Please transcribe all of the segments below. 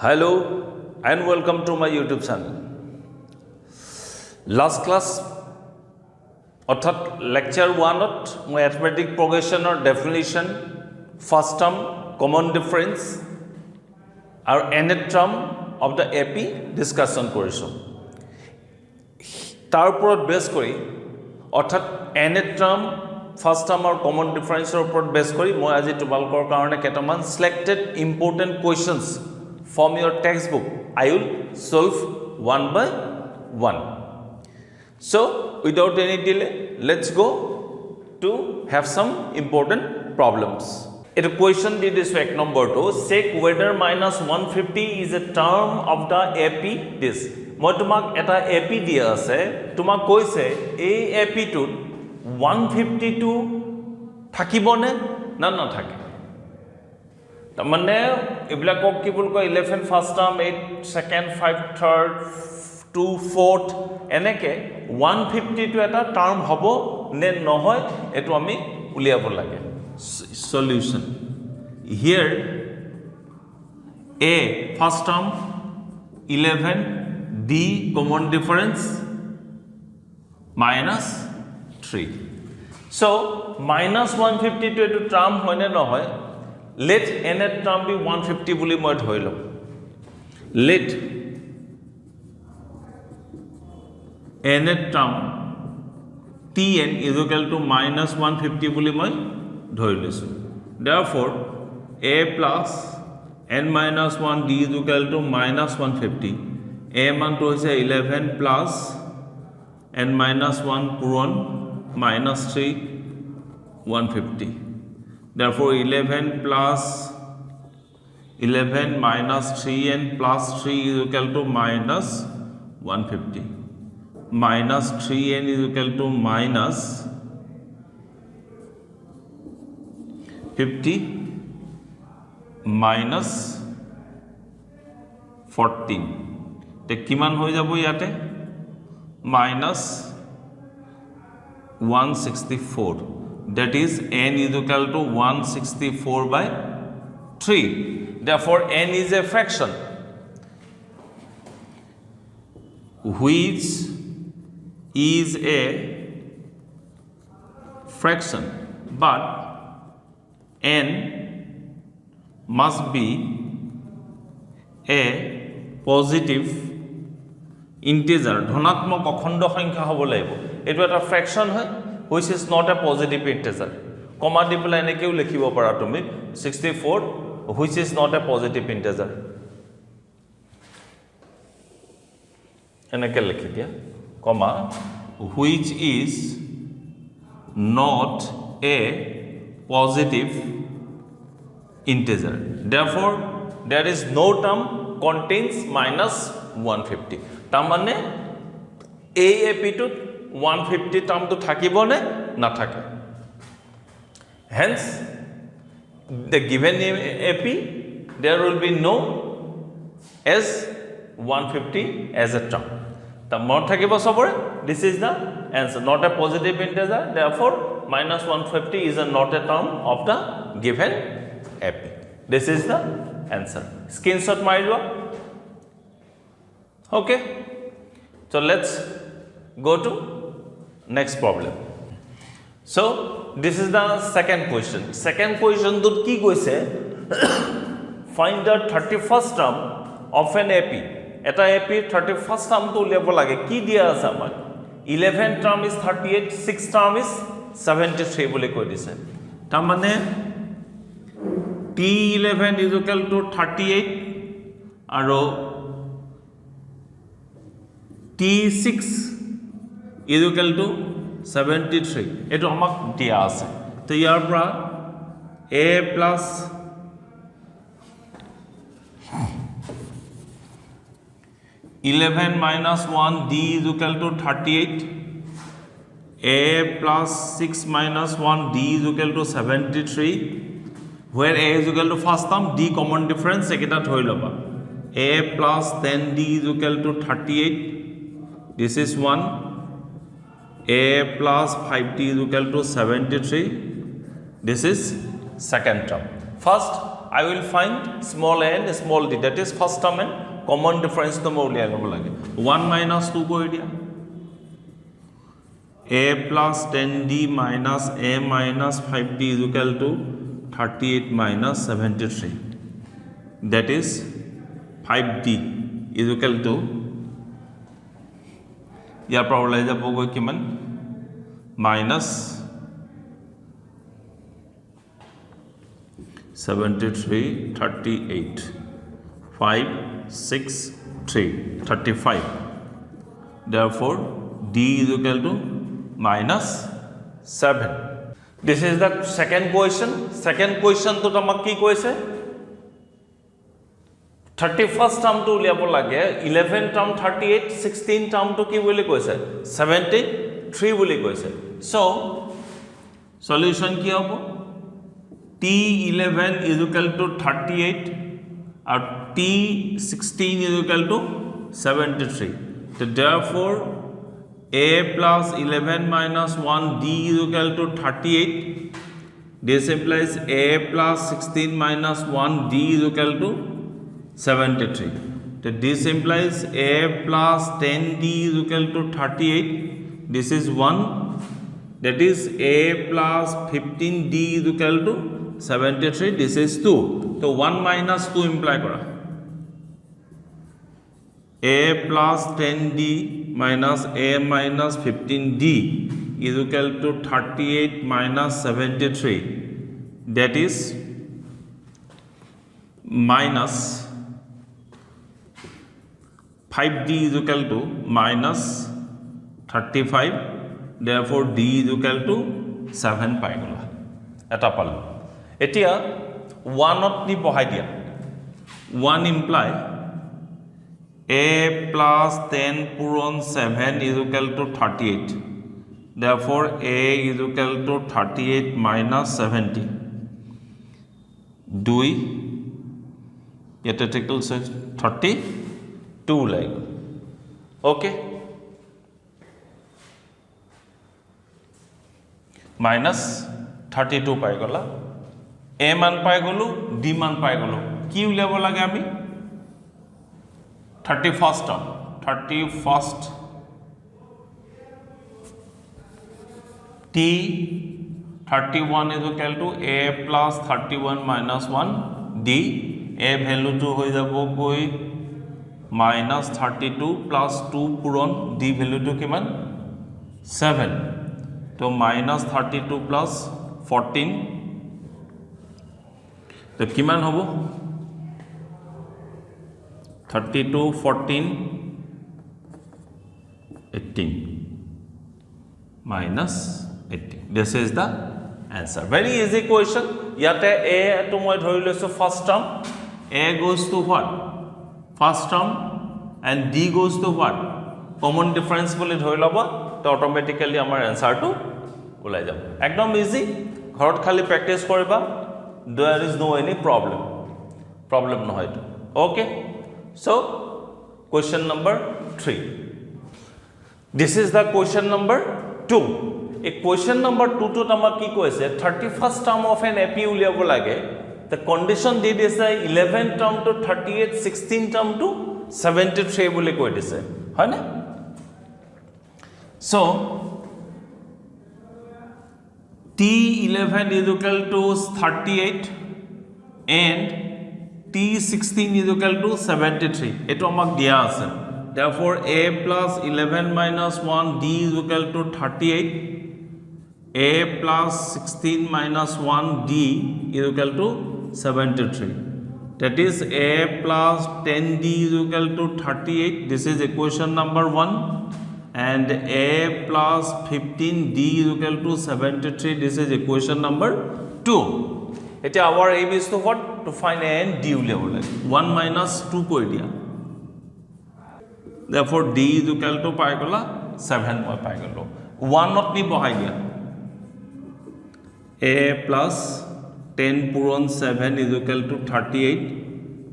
Hello and welcome to my YouTube channel. Last class অর্থাৎ lecture 1ত মই arithmetic progressionৰ definition, first term, common difference আৰু nth term of the AP discussion কৰিছোঁ। তাৰ ওপৰত বেছ কৰি অৰ্থাৎ nth term, first term আৰু common differenceৰ ওপৰত বেছ কৰি মই আজি তোমালোকৰ কাৰণে কেইটামান selected important questions from your textbook I will solve one by one. So without any delay, let's go to have some important problems. It question did this fact number 2. Check whether minus 150 is a term of the AP this. মই তোমাক এটা AP দিয়া আছে, তোমাক কৈছে এই AP টোত 152 থাকিবনে না নাথাকে। মানে এইবিলাকক কি বুলি কয় 11 first term 8 second 5 third 2 fourth এনেকে 150 টো এটা টাৰ্ম হ'ব নে নহয় এটো আমি উলিয়াব লাগে। Solution here a first term 11 d common difference -3 so -150 টো এটো টাৰ্ম হয় নে নহয়। Let nth term be 150 বুলি মই ধৰি লম। Let nth term tn is equal to -150 বুলি মই ধৰি লৈছো। Therefore a plus n minus 1 d is equal to -150. a মানটো হৈছে 11 plus n minus 1 পূৰণ -3 150. Therefore 11 plus 11 minus 3n plus 3 is equal to minus 150. Minus 3n is equal to minus 50 minus 14. তে কিমান হৈ যাব ইয়াতে minus 164. That is n is equal to 164 by 3. Therefore n is a fraction which is a fraction, but n must be a positive integer, ধনাত্মক অখণ্ড সংখ্যা হ'ব লাগিব। এটো এটা fraction হয় which is not a positive integer. Comma di pela enekeu likhibo para tumi 64 which is not a positive integer. Eneke likhi dia comma which is not a positive integer. Therefore there is no term contains -150. Tamane AP to 150 term to থাকিবনে না থাকে। Hence the given AP there will be no as 150 as a term. The more থাকিব সবৰে this is the answer, not a positive integer. Therefore -150 is not a term of the given AP. This is the answer. Screenshot মাৰি লোৱা। Okay, so let's go to next problem. So this is the second question. Second question to ki koise find the 31st term of an AP. Eta AP 31st term to uliabo lage ki dia ase amar 11 term is 38, 6 term is 73 bole koi dise। Ta mane t11 is equal to 38 aro t6 is equal to 73 এটো আমাক দিয়া আছে। তো ইয়াৰ পৰা a plus (11 minus 1) d is equal to 38, a plus 6 minus 1 d is equal to 73, where a is equal to first term d common difference ekita thoi loba a plus 10 d is equal to 38. This is 1. A plus 5t is equal to 73. This is second term. First I will find small a and small d, that is first term and common difference to মই উলিয়াই ল'ব লাগে 1 minus 2 কৰি দিয়া a plus 10d minus a minus 5d is equal to 38 minus 73, that is 5d is equal to ইয়াৰ পৰা ওলাই যাবগৈ কিমান minus 73 38 5 6 3 35, therefore d is equal to minus 7. This is the second question. Second question to tamak ki koise 31st term to uliab lage 11 term 38 16 term to ki boli koise 73 boli koise. So solution ki hobo t11 is equal to 38 or t16 is equal to 73. So therefore a plus 11 minus 1 d is equal to 38. This implies a plus 16 minus 1 d is equal to 73. So this implies a plus 10 d is equal to 38. This is 1. That is a plus 15 d is equal to 73. This is 2. So 1 minus 2 imply kora. A plus 10d minus a minus 15d is equal to 38 minus 73. That is minus 5d is equal to minus 35. Therefore d is equal to 7 পাই গলা এটা পালো এতিয়া 1 ত নি বহাই দিয়া 1 imply a plus 10 puron 7 is equal to 38. Therefore a is equal to 38 minus 70. 2 yet equals 32 like. Okay, minus 32 পাই গলা a মান পাই গলো d মান পাই গলো কি উলিয়াব লাগে আমি 31st term 31st t 31 is equal to a plus 31 minus 1 d a value to হৈ যাব গৈ minus 32 plus 2 পূৰণ d value to কিমান 7. তো minus 32 plus 14 তো কিমান হ'ব 32 14 18 minus 18. This is the answer. Very easy question. Yate a to moi dhori loisu first term, a goes to what first term and d goes to what common difference boli dhori loba to automatically amar answer to ulai jabo ekdom easy ghorot khali practice koriba there is no any problem no hoy to okay. So question number 3. This is the question number 2. A question number 2 to tamak ki koise 31st term of an AP uliabo lage. The condition did is 11 term to 38 16 term to 73 boli koi dise hoy na. So t11 is equal to 38 and t16 is equal to 73. Eto amak dia ase. Therefore a plus 11 minus 1 d is equal to 38. A plus 16 minus 1 d is equal to 73. That is a plus 10 d is equal to 38. This is equation number 1. And a plus 15 d is equal to 73. This is equation number 2. It our aim is to what? To find a and d level. 1 minus 2 koi dia. Therefore d is equal to pi gola 7 moi pi golo. 1 not ni bahai dia. A plus 10 puron 7 is equal to 38.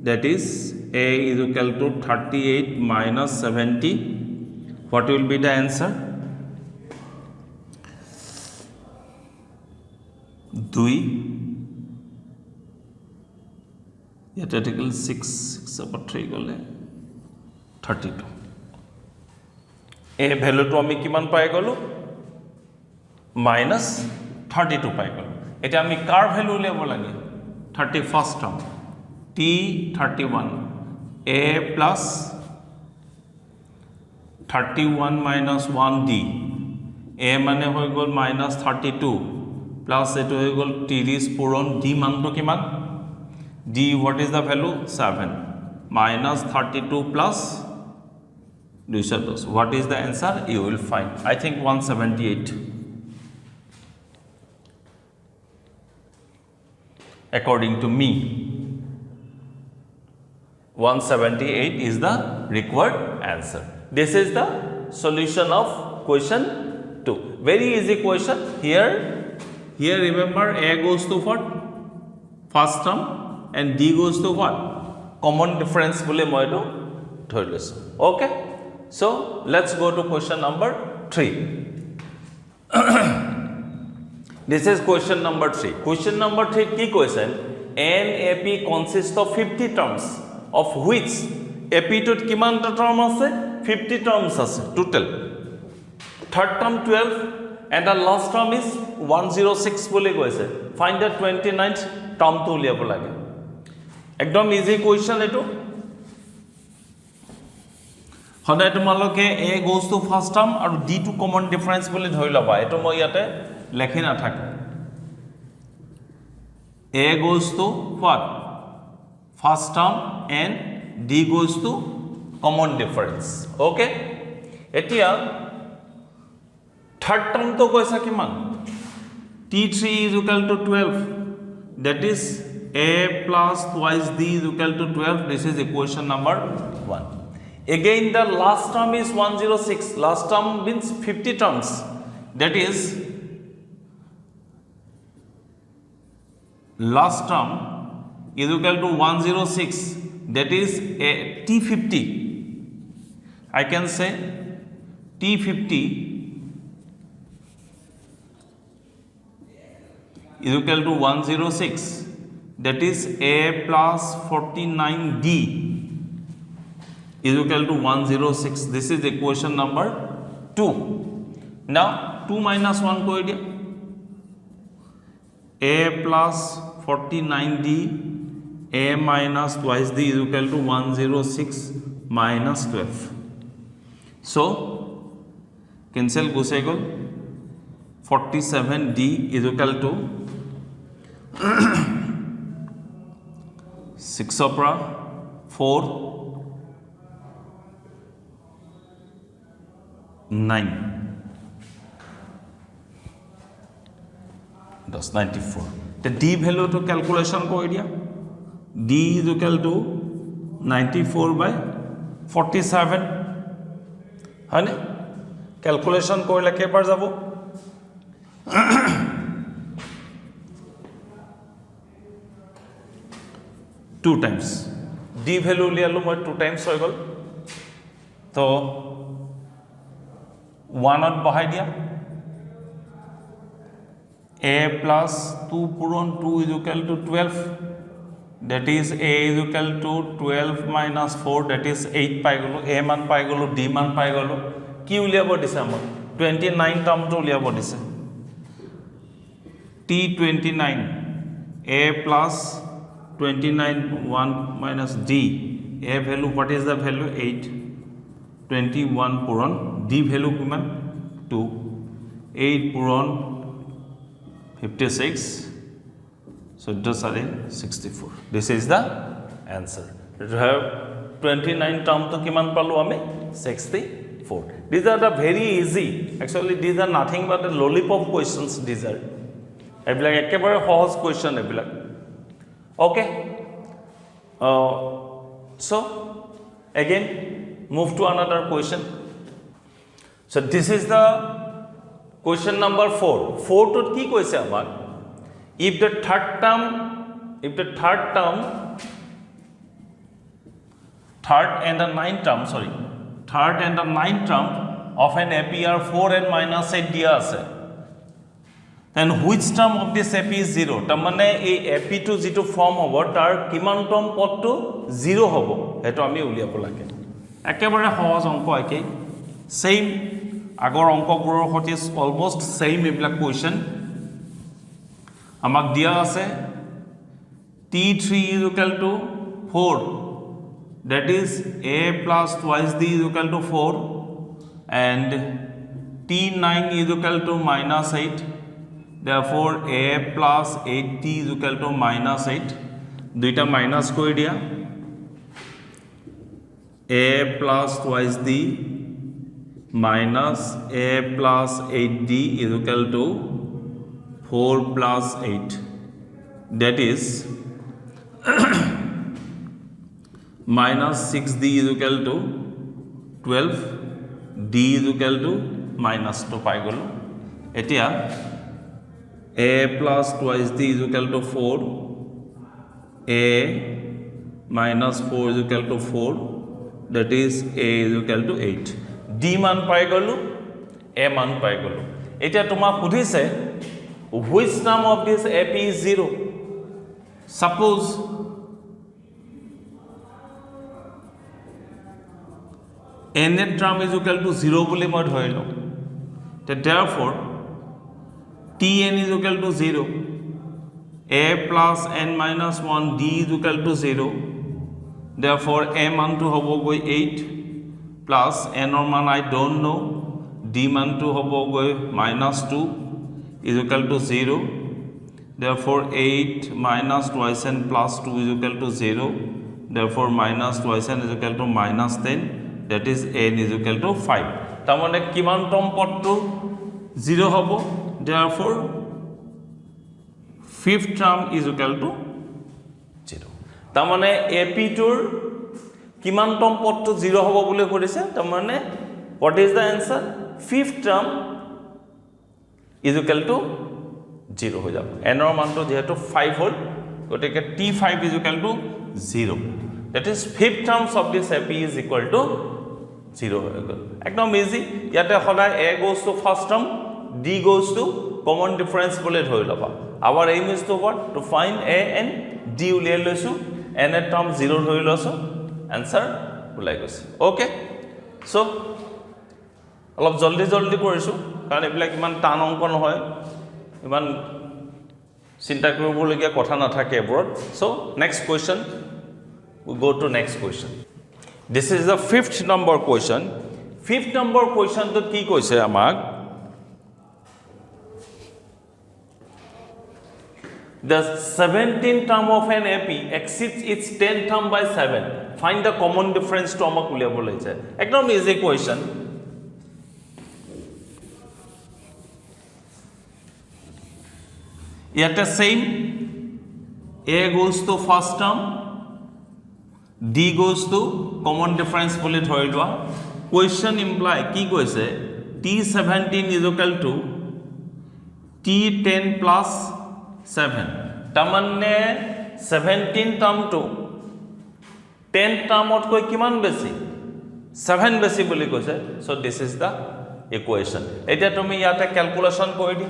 That is a is equal to 38 minus 70. What will be the answer? 2 ইয়াতে থাকিল 6 6 3 গলে 32 এই ভ্যালুটো আমি কিমান পাই গলো -32 পাই গলো এটা আমি কাৰ ভ্যালু উলিয়াব লাগে 31st term t31 a plus 31 minus 1d a মানে হৈ গল -32 plus এটো হৈ গল 30 পূৰণ d মানটো কিমান d what is the value 7 -32 plus 210 what is the answer you will find I think 178 according to me 178 is the required answer. This is the solution of question 2. Very easy question. Here remember A goes to what? First term and D goes to what? Common difference bole moi to thori leso. Okay. So let's go to question number 3. This is question number 3. Question number 3 key question. An AP consists of 50 terms. Of which AP tot kimanta term ase 50 terms ase total third term 12 and the last term is 106 bole goise find the 29th term to uliabo lage ekdom easy question eto hoday tomaloke A goes to first term aru D to common difference bole dhori laba eto moi yate lekhi na thak A goes to what first term and D goes to common difference. Okay? Etia third term to koisa kiman? T3 is equal to 12. That is A plus twice D is equal to 12. This is equation number 1. Again the last term is 106. Last term means 50 terms. That is last term is equal to 106 that is a T50 I can say T50 is equal to 106 that is A plus 49D is equal to 106 this is equation number 2 now 2 minus 1 koi dia A plus 49D A minus twice D is equal to 106 minus 12. So, cancel gusegol 47D is equal to 6 opera 4 9 that's 94. The D value to calculation ko idea D is equal to 94 by 47 है ने calculation कोइला के बार जाबो 2 times D value लियालो मैं 2 times हो गल तो 1 और बढ़ाई दिया A plus 2 Puran 2 is equal to 12 that is A is equal to 12 minus 4 that is 8 पाई गलो A मान पाई गलो D मान पाई गलो की उलियाबो दिसे हम 29 टर्म तो उलियाबो दिसे T29 A plus 29 1 minus D A value what is the value 8 21 Puran D value किमान 2 8 पूरन 56 so just are 64 this is the answer 29 term to kiman palu ame 64 these are the very easy actually these are nothing but the lollipop questions these are ebilak ekebare সহজ question ebilak okay so again move to another question so this is the question number 4 to ki koise amar if the third term third and the ninth term of an APR 4 and minus 8 dia ase and which term of this AP is 0 তাৰমানে এই AP to যেটো form হ'ব তাৰ কিমান টর্ম পদটো 0 হ'ব হেতু আমি উলিয়াব লাগে একেবাৰে সহজ অংক একেই সেম আগৰ অংকবোৰৰ সৈতে অলমোস্ট সেম এইবিলাক কোৱেশ্চন আমাক দিয়া আছে T3 is equal to 4 that is A plus twice D is equal to 4 and T9 is equal to minus 8 therefore A plus 8D is equal to minus 8 দুইটা minus কৰি দিয়া A plus twice D minus A plus 8D is equal to 4 plus 8 that is minus 6D is equal to 12 D is equal to minus 2 পাই গলো এতিয়া A plus twice D is equal to 4 A minus 4 is equal to 4 that is A is equal to 8 D মান পাই গলো A মান পাই গলো এতিয়া তোমাক সুধিছে which term of this AP is 0 suppose nth term is equal to 0 বুলি মই ধৰিলো therefore Tn is equal to 0 A plus n minus 1 D is equal to 0 therefore A মান to হ'ব গৈ 8 plus n or মান I don't know D মান to হ'ব গৈ minus 2 is equal to 0 therefore 8 minus twice n plus 2 is equal to 0 therefore minus twice n is equal to minus 10 that is n is equal to 5 তাৰমানে কিমান টর্ম পদটো 0 হ'ব therefore fifth term is equal to 0 তাৰমানে AP টোৰ কিমান টর্ম পদটো 0 হ'ব বুলি কৈছে তাৰমানে what is the answer fifth term is equal to 0 হৈ যাব n ৰ মানটো যেহেতু 5 হ'ল গতিকে T5 is equal to 0 that is fifth terms of this AP is equal to 0 হৈ গ'ল একদম ইজি ইয়াতে সদায় A goes to first term D goes to common difference বুলি ধৰি লবা our aim is to what to find A and D উলিয়াই লৈছো n এর term 0 ধৰি লৈছো answer ওলাই গৈছে ওকে সো অলপ জলদি জলদি কৰিছো কাৰণ এইবিলাক ইমান টান অংক নহয় ইমান চিন্তা কৰিবলগীয়া কথা নাথাকে এবোৰত so next question we go to next question this is the fifth number question to কি কৈছে আমাক the 17th term of an AP exceeds its 10th term by 7 find the common difference to আমাক উলিয়াব লৈছে একদম easy question ইয়াতে same A goes to first term D goes to common difference বুলি ধৰি লোৱা question imply কি কৈছে T17 is equal to T10 plus 7 তাৰমানে 17 টার্ম টু 10 টার্মত কৈ কিমান বেছি 7 বেছি বুলি কৈছে so this is the equation এতিয়া তুমি ইয়াতে ক্যালকুলেশন কৰি দি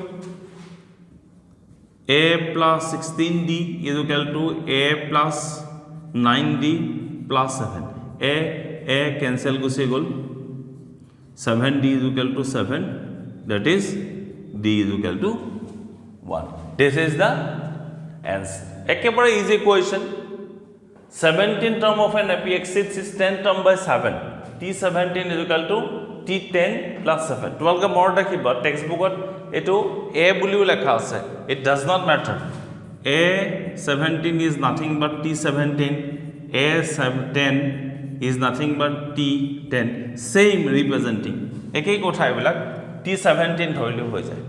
A plus 16D is equal to A plus 9D plus 7 A cancel গুচি গল 7D is equal to 7 that is D is equal to 1 this is the answer একেবাৰে easy question 17 term of an AP exceeds its 10 term by 7 T17 is equal to T10 plus 7 তোমালোকে মনত ৰাখিবা text বুকত এটো A বুলিও লেখা আছে it does not matter A17 is nothing but T17 A10 is nothing but T10 same representing একই কথা এবিলাক T17 ধৰিলে হৈ যায়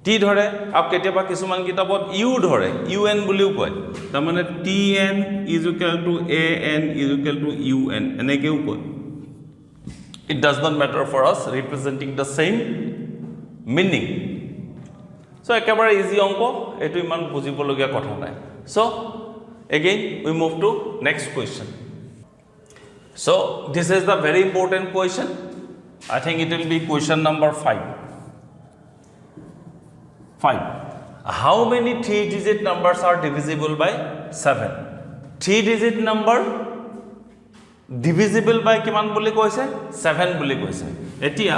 T ধৰে আপ কেতিয়াবা কিছুমান কিতাপত U ধৰে UN বুলিও কয় তাৰ মানে TN is equal to AN is equal to UN এনেকেও কয় it does not matter for us representing the same meaning so একেবাৰে ইজি অংক এটো ইমান বুজিবলগীয়া কথা নাই so again we move to next question so this is the very important question I think it will be question number 5 How many 3-digit numbers are divisible by 7? 3-digit number divisible by কিমান বুলি কৈছে 7 বুলি কৈছে এতিয়া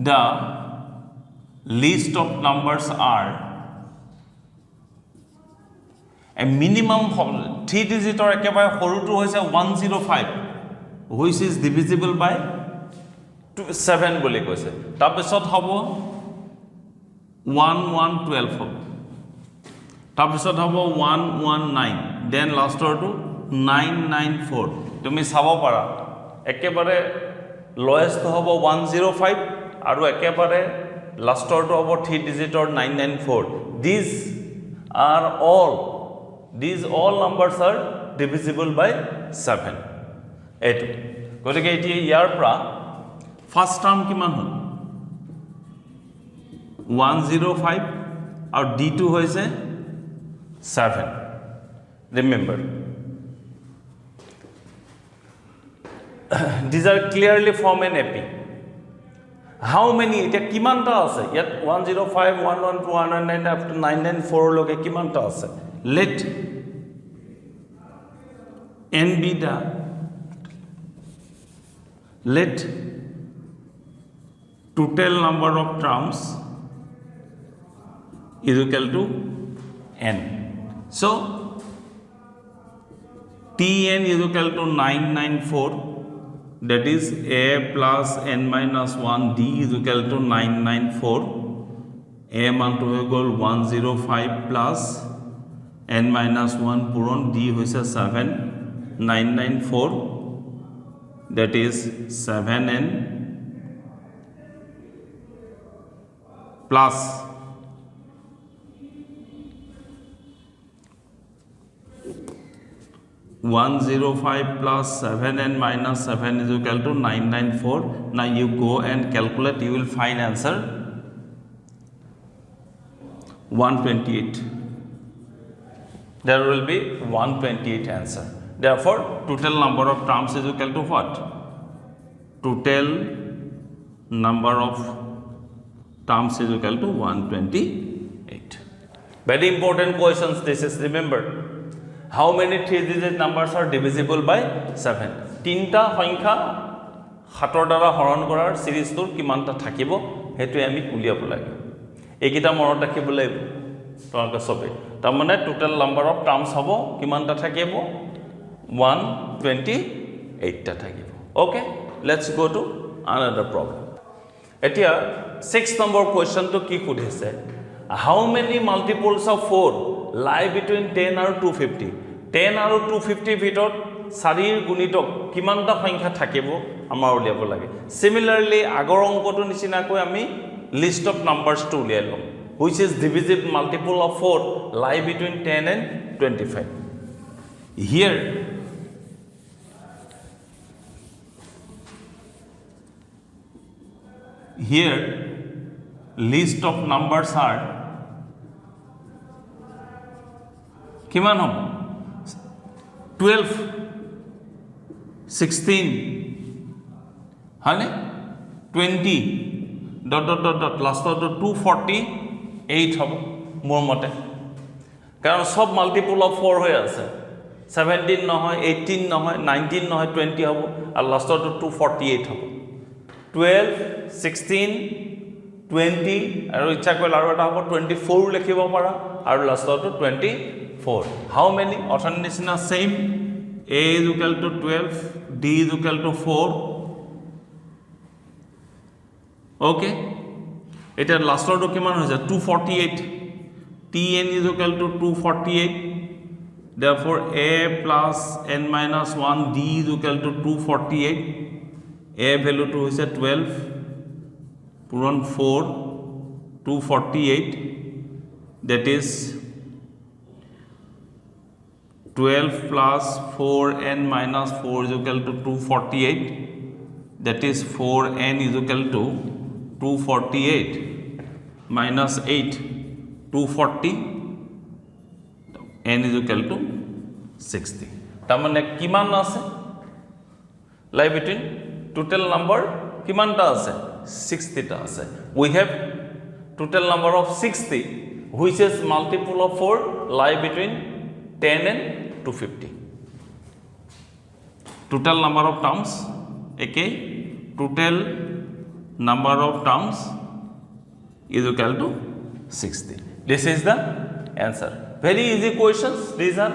the list of numbers are a minimum 3-digit or একেবাৰে সৰুটো হৈছে 105 which is divisible by 7 বুলি কৈছে তাৰপিছত হ'ব 1112 হ'ব তাৰপিছত হ'ব 119 then লাষ্টৰটো 994 তুমি চাব পাৰা একেবাৰে lowest হ'ব 105 আৰু একেবাৰে লাষ্টৰটো হ'ব 3-digit 994 these all numbers are divisible by 7 এইটো গতিকে এতিয়া ইয়াৰ পৰা ফাৰ্স্ট টার্ম কিমান হল 105 আৰু d2 হৈছে 7 remember these are clearly from an AP how many এটা কিমানটা আছে ইয়াত 105 112 199 up to 994 লগে কিমানটা আছে let n be the let total number of terms is equal to n so tn is equal to 994 that is a plus n minus 1 d is equal to 994 a মান to equal 105 plus n minus 1 puron d hoise 7 994 that is 7n plus 105 plus 7n minus 7 is equal to 994 now you go and calculate you will find answer 128 there will be 128 answer therefore total number of terms is equal to what total number of terms is equal to 128 very important questions this is remember how many 3-digit numbers are divisible by 7 তিনটা সংখ্যা হাতৰ দ্বাৰা হৰণ কৰাৰ সিৰিজটোৰ কিমানটা থাকিব হেতু আমি উলিয়াব লাগে এইকিটা মনত ৰাখিব লাগিব তোমালোকে সবে তাৰ মানে টোটাল নাম্বাৰ অফ টার্মস হ'ব কিমানটা থাকিব 128 টা থাকিব okay let's go to another problem এতিয়া 6 নম্বৰ কোৱেশ্চনটো কি সুধিছে how many multiples of 4 lie between 10 আৰু 250 10 আৰু 250 ভিতৰত 4 ৰ গুণিতক কিমানটা সংখ্যা থাকিব আমাৰ উলিয়াব লাগে similarly আগৰ অংকটো নিচিনাকৈ আমি list of numbers to উলিয়াই লম which is divisible multiple of 4 lie between 10 and 25 here list of numbers are কিমান হ'ব 12 16 হয়নে 20 dot dot dot dot last to 248 হ'ব মোৰ মতে কাৰণ সব মাল্টিপল অফ 4 হৈ আছে 17 নহয় 18 নহয় 19 নহয় 20 হ'ব আৰু লাষ্ট to 248 হ'ব 12 16 20 আৰু ইচ্ছা কৰিলে আৰু এটা হ'ব 24 লিখিব পাৰা আৰু লাষ্টটো 24 how many অথন নিচিনা same a is equal to 12 d is equal to 4 okay এটা লাষ্টটো কিমান হৈছে 248 tn is equal to 248 therefore a plus n minus 1 d is equal to 248 a value to হৈছে 12 puron 4 248 that is 12 plus 4n minus 4 is equal to 248 that is 4n is equal to 248 minus 8 240 n is equal to 60 তাৰমানে কিমান আছে লাই between total number কিমানটা আছে 60টা আছে we have total number of 60 which is multiple of 4 lie between 10 and 250 total number of terms okay total number of terms is equal to 60 this is the answer very easy questions these are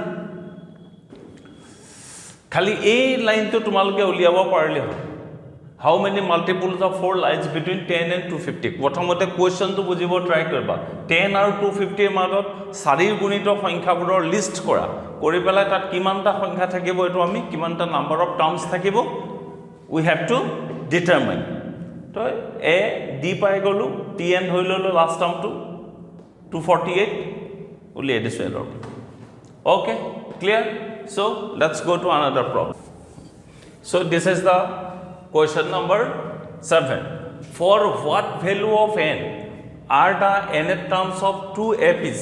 khali a line to tumaloke uliaba parle ho how many multiples of 4 lies between 10 and 250 prothomote question to bujibo try korba 10 আৰু 250 এর মাজত চাৰিৰ গুণিত সংখ্যাবোৰৰ list কৰা কৰি পেলাই তাত কিমানটা সংখ্যা থাকিব এটো আমি কিমানটা নাম্বার অফ টার্মস থাকিব we have to determine তো a d পাই গলো tn হৈ ললো লাস্ট টার্ম টু 248 উলিয়াই দিছো এলৰ okay clear so let's go to another problem so this is the question number 7 for what value of n are the nth terms of two APs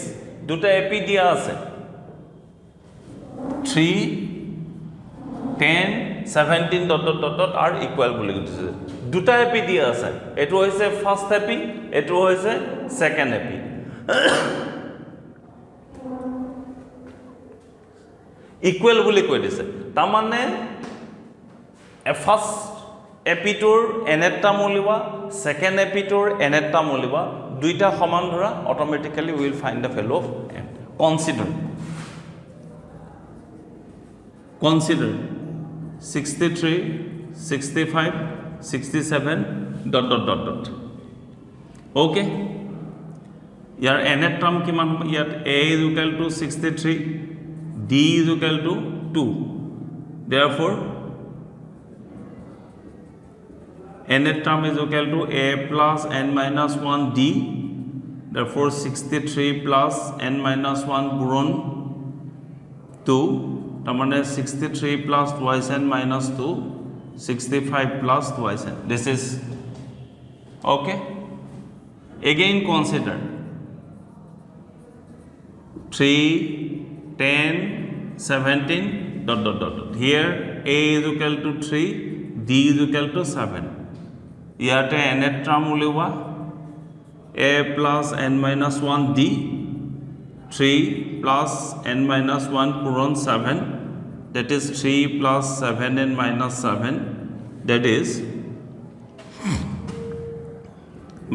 দুটা AP দিয়া আছে 3 10 17 dot dot dot dot are equal বুলি কৈছে দুটা AP দিয়া আছে এটো হৈছে first AP এটো হৈছে সেকেন্ড AP ইকুয়াল বুলি কৈ দিছে তাৰ মানে ফার্স্ট এপিটোৰ nth টার্ম উলিবা সেকেন্ড এপিটোৰ nth টার্ম উলিবা দুইটা সমান ধৰা automatically will find the value of n consider 63 65 67 dot dot dot dot okay year nth term কিমান ইয়াত a is equal to 63 d is equal to 2 therefore nth term is equal to a plus n minus 1 d therefore 63 plus n minus 1 guron 2 tamane 63 plus twice n minus 2 65 plus twice n this is okay again consider 3 10 17 dot dot dot dot here a is equal to 3 d is equal to 7 ইয়াতে nth term উলিওয়া a plus n minus 1 d 3 plus n minus 1 পূরণ 7 that is 3 plus 7 n minus 7 that is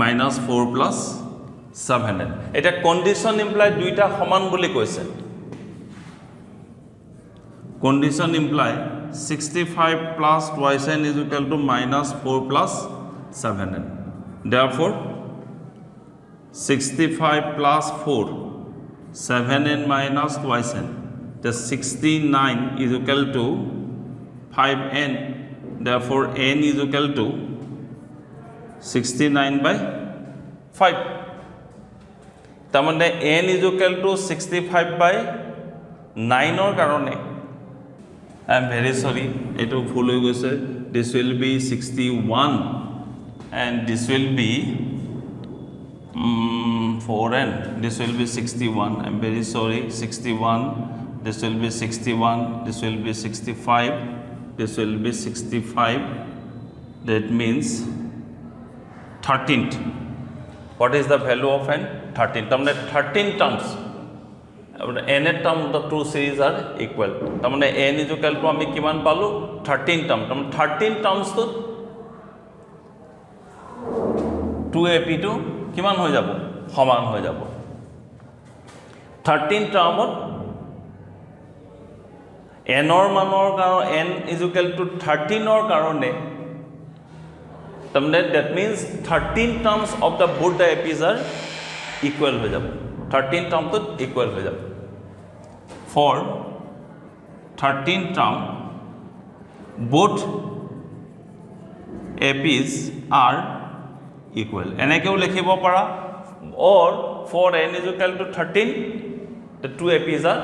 minus 4 plus 7 n এটা condition imply দুইটা সমান বুলি কৈছে condition imply 65 plus twice n is equal to minus 4 plus 7n therefore 65 plus 4 7n minus twice n the 69 is equal to 5n therefore n is equal to 69 by 5 tamane n is equal to 65 by 9 or karone I am very sorry eto bhul hoy goise this will be 61 and this will be 4n this will be 61 I am very sorry 61 this will be 61 this will be 65 this will be 65 that means 13th what is the value of n 13 tamne 13 terms n এর term the two series are equal তারমানে n is equal to আমি কিমান পালো 13 term তারমানে 13 terms তো 2ap two কিমান হৈ যাব সমান হৈ যাব 13 টার্মত n or মানৰ কাৰণ n is equal to 13 or কাৰণে তারমানে that means 13 terms of the both the ap's are equal হৈ যাব 13 term to equal হৈ যাব for 13 term both APs are equal এনেকেও লিখিব পাৰা or for n is equal to 13 the two APs are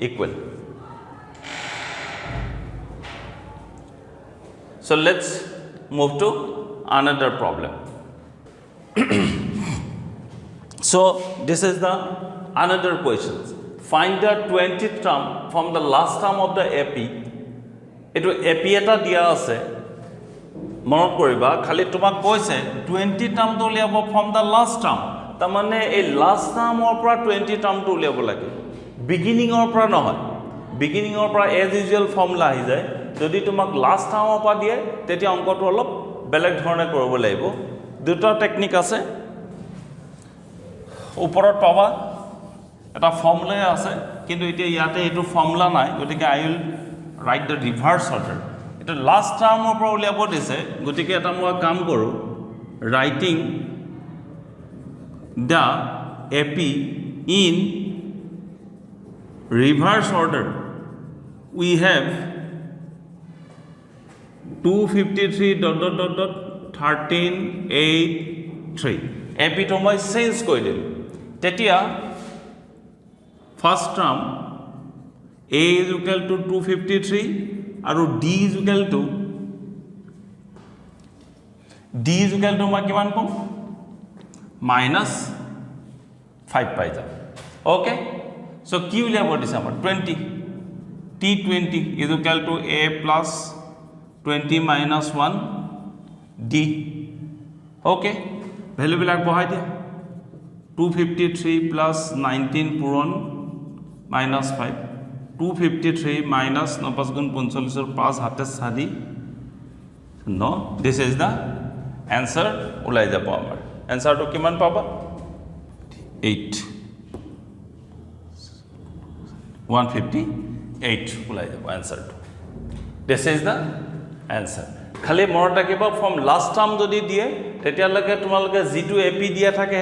equal so let's move to another problem so this is the another question find the 20th term from the last term of the AP. এটো AP এটা দিয়া আছে মনত কৰিবা খালি তোমাক কৈছে 20 টার্মটো উলিয়াব from the last term তাৰ মানে এই last টার্মৰ পৰা 20 টার্মটো উলিয়াব লাগে বিগিনিংৰ পৰা নহয় বিগিনিংৰ পৰা এজ ইউজুৱেল ফৰ্মুলা আহি যায় যদি তোমাক লাষ্ট টাৰ্মৰ পৰা দিয়ে তেতিয়া অংকটো অলপ বেলেগ ধৰণে কৰিব লাগিব দুটা টেকনিক আছে ওপৰত পাবা এটা ফৰ্মুলা আছে কিন্তু এতিয়া ইয়াতে এইটো ফৰ্মুলা নাই গতিকে I will write the reverse order এটা লাষ্ট টাৰ্মৰ পৰা উলিয়াব দিছে গতিকে এটা মই কাম কৰোঁ writing the AP in reverse order we have 253 AP to মই চেঞ্জ কৰি দিলোঁ তেতিয়া first term A is equal to 253 আৰু D is equal to মই কিমান পাম -5 পাই যাম ওকে So, Q will have what is number 20. T20 is equal to A plus 20 minus 1 D. Okay. Value will have 253 plus 19 puron minus 5. 253 minus no pas gun 45 pass hate sadi. No, this is the answer. Ulai jabo amar. Answer to kiman paba? 8. 158 ওলাই যাব আনসারটো this is the answer খালি মনত ৰাখিবা from last term যদি দিয়ে তেতিয়ালৈকে তোমালোকে যিটো এপি দিয়া থাকে